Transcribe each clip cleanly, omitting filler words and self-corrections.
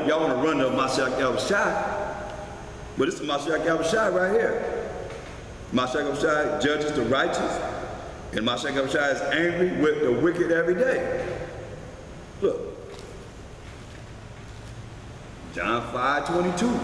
y'all want to run to Mashiach Yahawashi, but it's the Mashiach Yahawashi right here. Mashiach Yahawashi judges the righteous, and Mashiach Yahawashi is angry with the wicked every day. Look, John 5:22.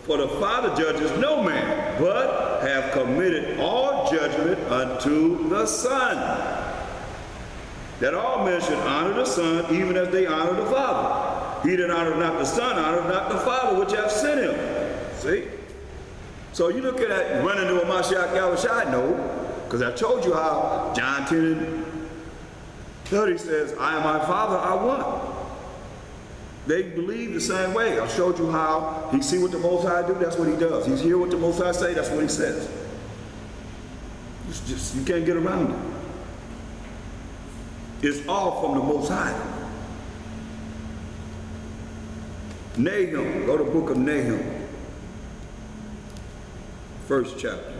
For the Father judges no man, but have committed all judgment unto the Son, that all men should honor the Son, even as they honor the Father. He that honoreth not the Son, honoreth not the Father which hath sent him. See? So you look at that running to a Mashiach Yahawashi, no, because I told you how John 10:30 says, I and my Father are one. They believe the same way. I showed you how he see what the Most High do, that's what he does. He's hear what the Most High say, that's what he says. You can't get around it. It's all from the Most High. Nahum, go to the book of Nahum, first chapter.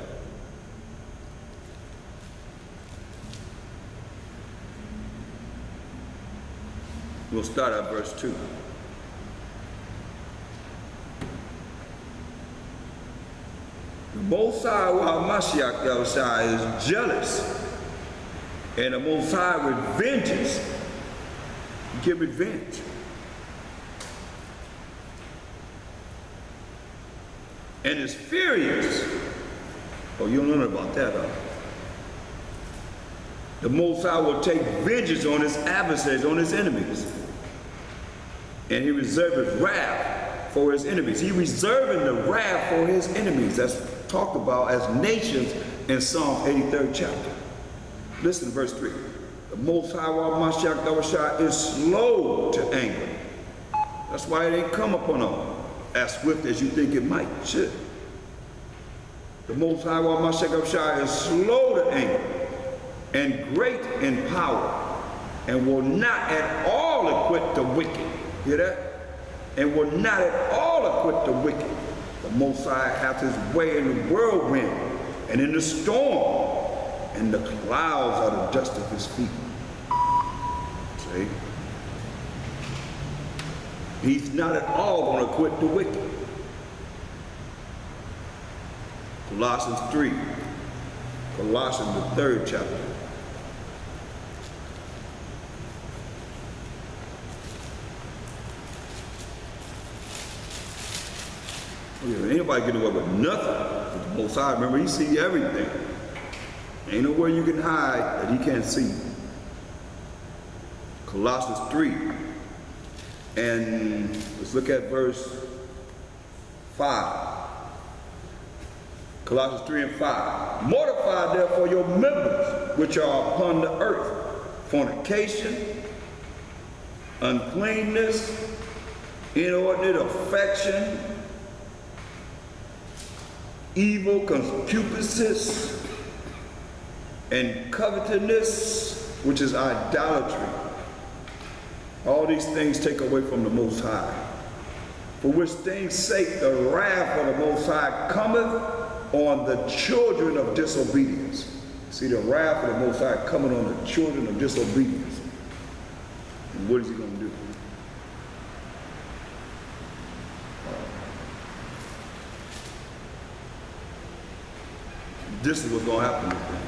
We'll start at verse 2. The Most High, while Mashiach Yahawashi is jealous, and the Most High revenges. You get revenge. And is furious. Oh, you don't know about that, huh? The Most High will take vengeance on his adversaries, on his enemies. And he reserveth wrath for his enemies. He reserving the wrath for his enemies. That's talked about as nations in Psalm 83rd chapter. Listen to verse 3. The Most High, while Mashiach Yahawashi is slow to anger. That's why it ain't come upon him as swift as you think it might, should. The Most High, while Mashiach Yahawashi is slow to anger and great in power, and will not at all acquit the wicked. Hear that? And will not at all acquit the wicked. The Most High hath his way in the whirlwind and in the storm, and the clouds are the dust of his feet. See? He's not at all going to acquit the wicked. Colossians 3. Colossians, the 3rd chapter. Anybody get away with nothing. With the Most High, remember, he sees everything. Ain't nowhere you can hide that he can't see. Colossians 3. And let's look at verse 5. Colossians 3 and 5. Mortify therefore your members which are upon the earth, fornication, uncleanness, inordinate affection, evil concupiscence, and covetousness, which is idolatry. All these things take away from the Most High. For which things' sake the wrath of the Most High cometh on the children of disobedience. See, the wrath of the Most High coming on the children of disobedience. And what is he going to do? This is what's going to happen with them.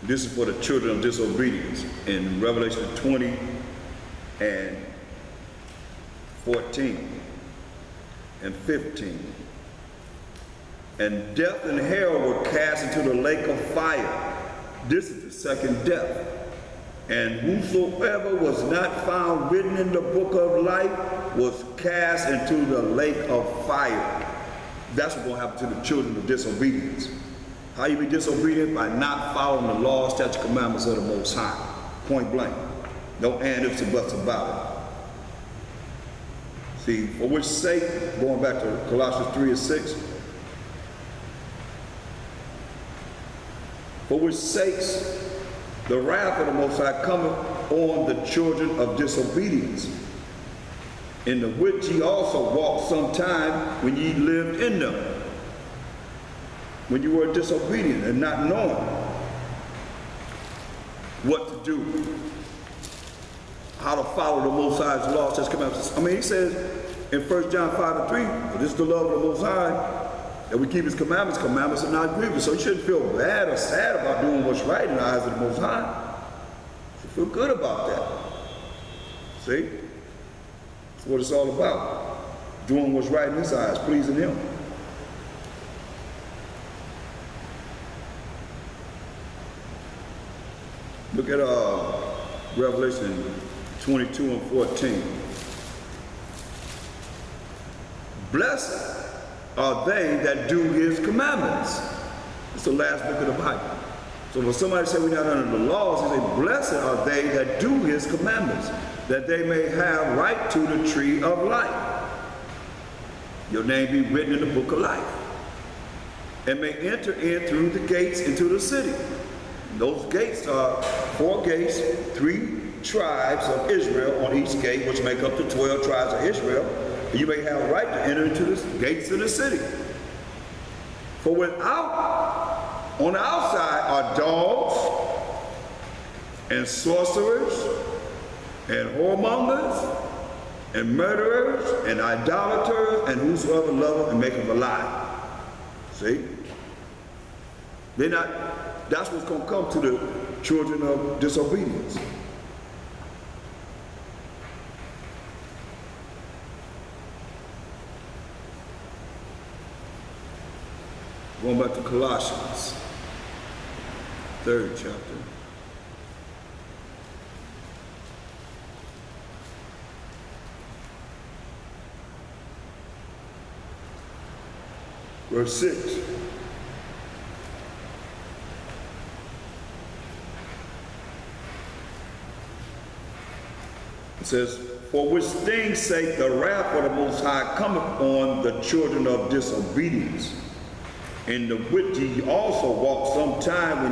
This is for the children of disobedience in Revelation 20 and 14 and 15. And death and hell were cast into the lake of fire. This is the second death. And whosoever was not found written in the book of life was cast into the lake of fire. That's what's going to happen to the children of disobedience. How you be disobedient? By not following the law, statute, commandments of the Most High. Point blank. No and ifs or buts about it. See, for which sake, going back to Colossians 3 and 6, For which sakes the wrath of the Most High cometh on the children of disobedience, in the which ye also walked sometime when ye lived in them, when you were disobedient and not knowing what to do, how to follow the Most High's laws, statutes, commandments. I mean, he says in 1 John 5:3, this is the love of the Most High, that we keep his commandments. Commandments are not grievous. So you shouldn't feel bad or sad about doing what's right in the eyes of the Most High. You should feel good about that. See? That's what it's all about. Doing what's right in his eyes, pleasing him. Look at Revelation 22 and 14. Blessed are they that do his commandments. It's the last book of the Bible. So when somebody say we're not under the laws, he say, blessed are they that do his commandments, that they may have right to the tree of life. Your name be written in the book of life, and may enter in through the gates into the city. Those gates are 4 gates, 3 tribes of Israel on each gate, which make up the 12 tribes of Israel. You may have a right to enter into the gates of the city. For without, on the outside are dogs and sorcerers and whoremongers and murderers and idolaters and whosoever loveth and maketh a lie. See? They're not, that's what's going to come to the children of disobedience. Going back to Colossians, 3rd chapter. Verse 6. It says, for which things sake the wrath of the Most High cometh on the children of disobedience, in the which ye also walked sometime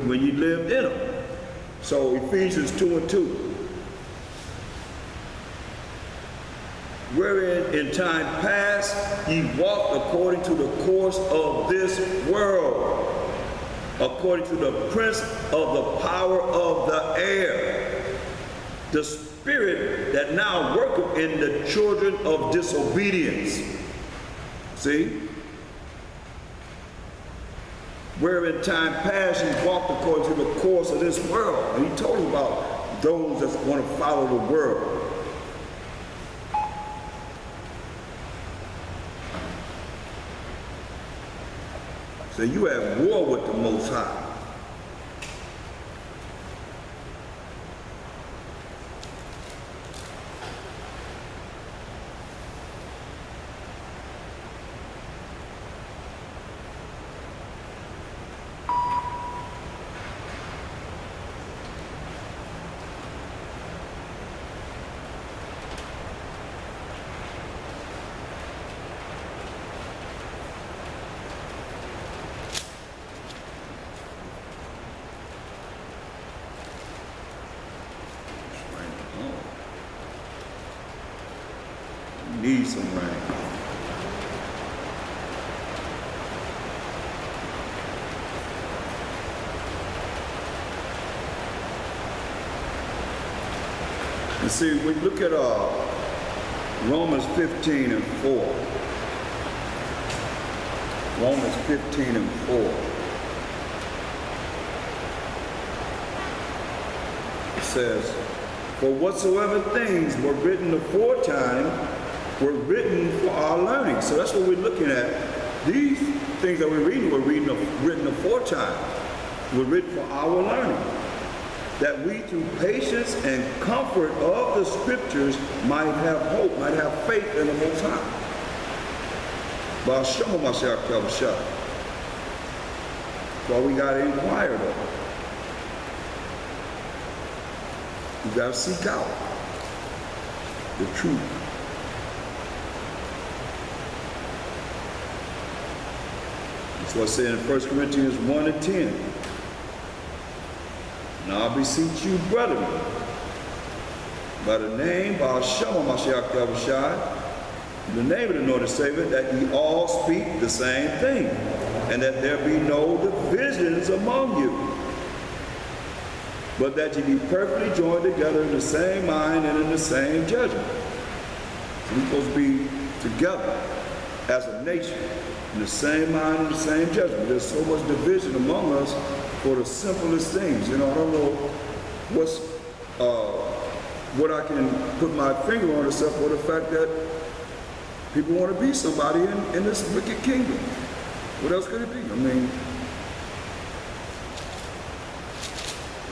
when ye lived in them. So Ephesians 2 and 2. Wherein in time past ye walked according to the course of this world, according to the prince of the power of the air, the spirit that now worketh in the children of disobedience. See? Where in time past he walked according to the course of this world. And he told us about those that want to follow the world. So you at war with the Most High. Need some rain. And see, we look at Romans 15 and 4. Romans 15 and 4. It says, for whatsoever things were written aforetime were written for our learning. So that's what we're looking at. These things that we're reading were written aforetime. Were written for our learning, that we through patience and comfort of the scriptures might have hope, might have faith in the Most High. But I'll show myself to shut. That's why we got to inquire though. We got to seek out the truth. That's what I said in 1 Corinthians 1 and 10. Now I beseech you, brethren, by the name, by Hashem Mashiach Yahawashi, in the name of the Lord and Savior, that ye all speak the same thing, and that there be no divisions among you, but that ye be perfectly joined together in the same mind and in the same judgment. So we're supposed to be together as a nation, in the same mind and the same judgment. There's so much division among us for the simplest things. You know, I don't know what I can put my finger on except for the fact that people want to be somebody in this wicked kingdom. What else could it be? I mean,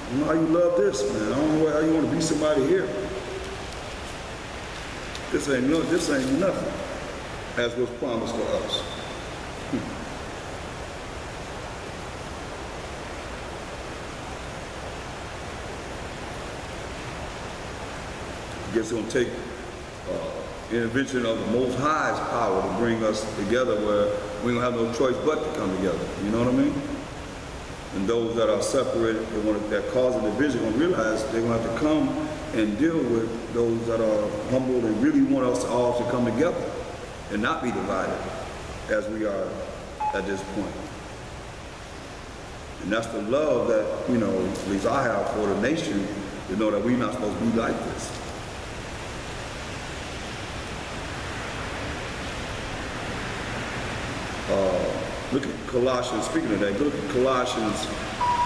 I don't know how you love this, man. I don't know how you want to be somebody here. This ain't nothing, as was promised to us. I guess it's going to take intervention of the Most High's power to bring us together where we don't have no choice but to come together. You know what I mean? And those that are separated, that cause a division, going to realize they're going to have to come and deal with those that are humble and really want us all to come together and not be divided as we are at this point. And that's the love that, you know, at least I have for the nation, to know that we're not supposed to be like this. Look at Colossians, speaking of that, look at Colossians,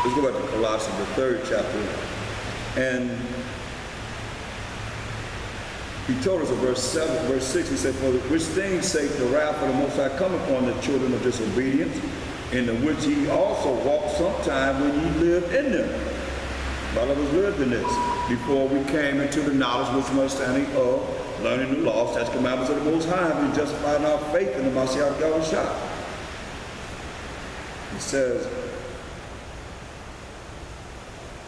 let's go back to Colossians, the 3rd chapter. And he told us in verse 6, he said, for which things sake the wrath of the Most High come upon the children of disobedience, in the which ye also walked sometime when ye lived in them. A lot of us lived in this before we came into the knowledge, wisdom, understanding of learning the laws, statutes, commandments of the Most High, and justifying our faith in the Mashiach Yahawashi. It says,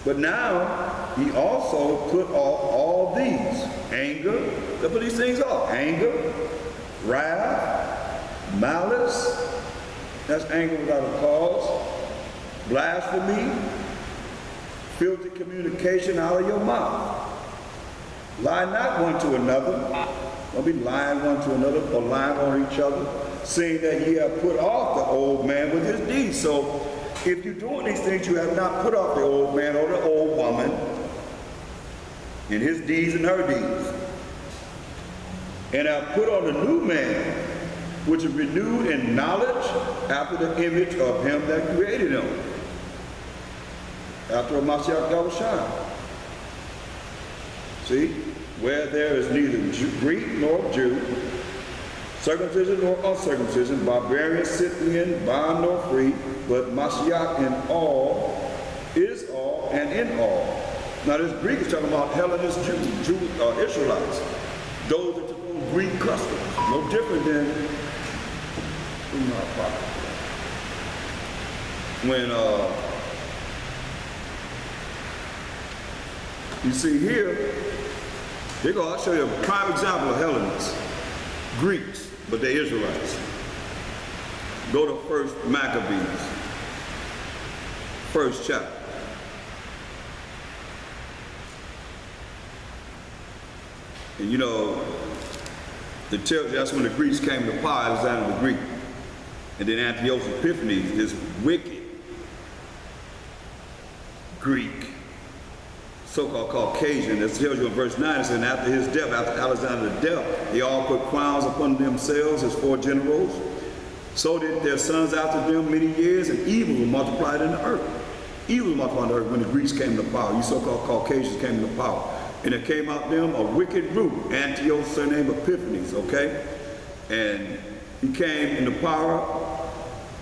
but now ye also put off all these: anger, let's put these things off: anger, wrath, malice, that's anger without a cause, blasphemy, filthy communication out of your mouth. Lie not one to another. Don't be lying one to another or lying on each other, seeing that ye have put off the old man with his deeds. So if you're doing these things, you have not put off the old man or the old woman in his deeds and her deeds, and have put on the new man, which is renewed in knowledge after the image of him that created him, after a Mashiach Yahawashi. See? Where there is neither Greek nor Jew, circumcision nor uncircumcision, barbarian, Scythian, bond nor free, but Mashiach in all, is all, and in all. Now this Greek is talking about Hellenist Israelites, those that took Greek customs, no different than when you see here, I'll show you a prime example of Hellenists, Greeks, but they're Israelites. Go to 1 Maccabees, 1st chapter. And you know, it tells you that's when the Greeks came to power, Alexander the Greek. And then Antiochus Epiphanes, this wicked Greek, so-called Caucasian, that tells you in verse 9, it says, after his death, after Alexander's death, they all put crowns upon themselves as 4 generals. So did their sons after them many years, and evil was multiplied in the earth. Evil was multiplied in the earth when the Greeks came to power. You so-called Caucasians came to power. And it came out them a wicked root, Antiochus, surnamed Epiphanes, okay? And he came into power,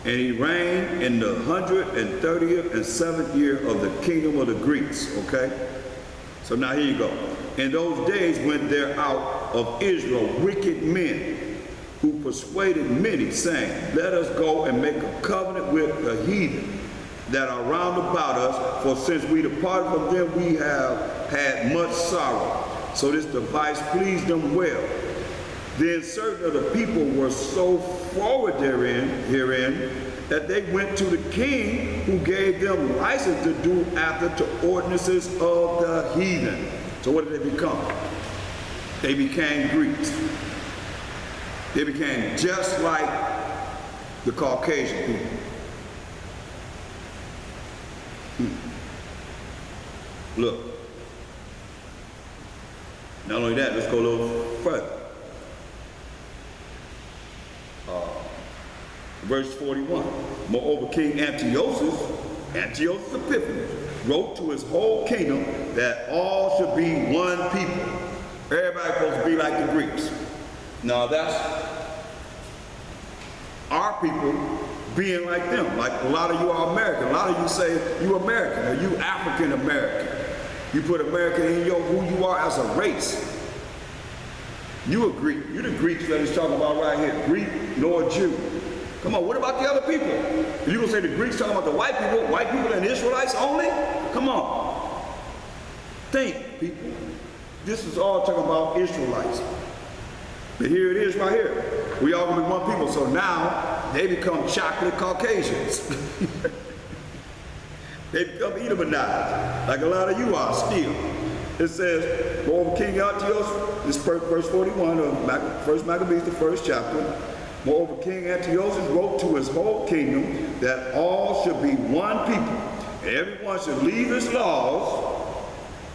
and he reigned in the 130th and 7th year of the kingdom of the Greeks, okay? So now here you go. In those days went there out of Israel wicked men who persuaded many, saying, let us go and make a covenant with the heathen that are round about us, for since we departed from them, we have had much sorrow. So this device pleased them well. Then certain of the people were so forward herein, that they went to the king who gave them license to do after the ordinances of the heathen. So what did they become? They became Greeks. They became just like the Caucasian people. Look. Not only that, let's go a little further. Verse 41. Moreover, King Antiochus Epiphanes, wrote to his whole kingdom that all should be one people. Everybody's supposed to be like the Greeks. Now that's our people being like them. Like a lot of you are American. A lot of you say you American or you African American. You put American in who you are as a race. You a Greek. You're the Greeks that he's talking about right here. Greek nor Jew. Come on, what about the other people? Are you gonna say the Greeks talking about the white people and Israelites only? Come on. Think, people. This is all talking about Israelites. But here it is right here. We all gonna be one people. So now they become chocolate Caucasians. They become Edomites, like a lot of you are still. It says, over King Antiochus, this verse 41 of First Maccabees, the first chapter. Moreover, King Antiochus wrote to his whole kingdom that all should be one people, and everyone should leave his laws.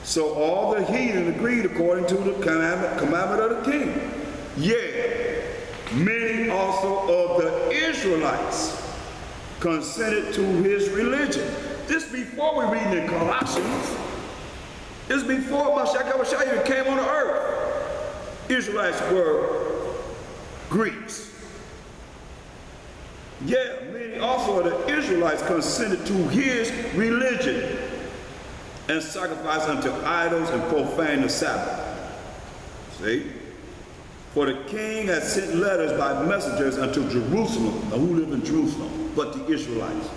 So all the heathen agreed according to the commandment of the king. Yea, many also of the Israelites consented to his religion. This before we read in Colossians. This before Yahawashi even came on the earth. Israelites were Greeks. Yeah, many also of the Israelites consented to his religion and sacrificed unto idols and profaned the Sabbath. See? For the king had sent letters by messengers unto Jerusalem. Now who lived in Jerusalem? But the Israelites.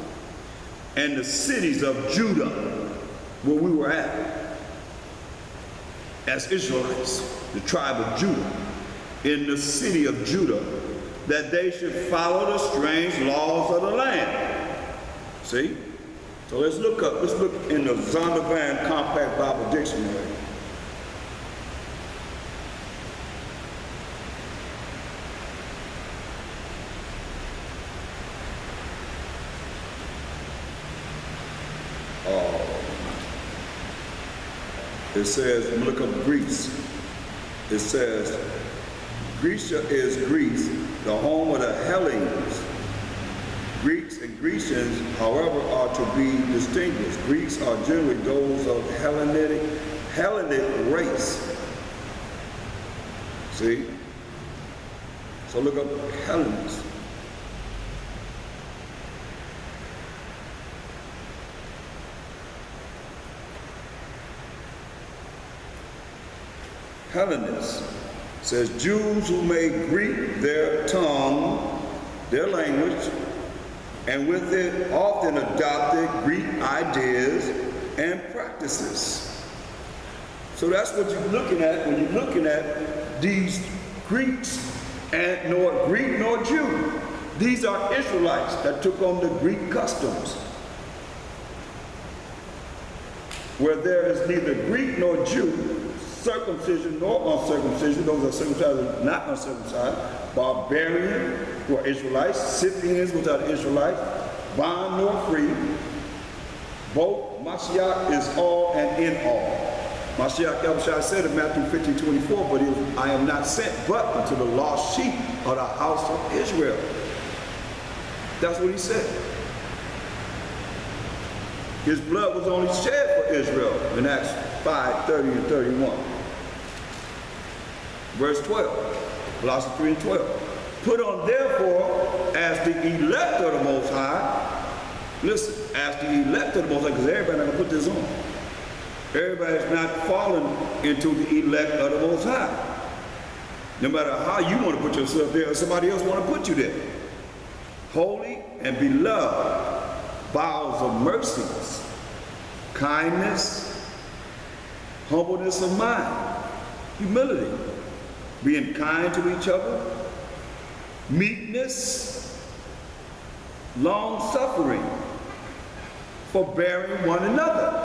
And the cities of Judah, where we were at, as Israelites, the tribe of Judah, in the city of Judah, that they should follow the strange laws of the land. See? So let's look in the Zondervan Compact Bible Dictionary. It says, look up Greece. It says, Grecia is Greece, the home of the Hellenes. Greeks and Grecians, however, are to be distinguished. Greeks are generally those of Hellenic race. See? So look up Hellenes. Hellenists says Jews who made Greek their tongue, their language, and with it often adopted Greek ideas and practices. So that's what you're looking at when you're looking at these Greeks, and nor Greek nor Jew. These are Israelites that took on the Greek customs, where there is neither Greek nor Jew, circumcision nor uncircumcision, those are circumcised and not uncircumcised, barbarian, who are Israelites, Scythians, which are Israelites, bond nor free. Both Mashiach is all and in all. Mashiach Yahawashi said in Matthew 15:24, but I am not sent but unto the lost sheep of the house of Israel. That's what he said. His blood was only shed for Israel in Acts 5:30 and 31. Verse 12, Colossians 3 and 12. Put on therefore as the elect of the Most High. Listen, as the elect of the Most High, because everybody's not going to put this on. Everybody's not falling into the elect of the Most High. No matter how you want to put yourself there or somebody else want to put you there. Holy and beloved, bowels of mercies, kindness, humbleness of mind, humility, being kind to each other, meekness, long suffering, forbearing one another.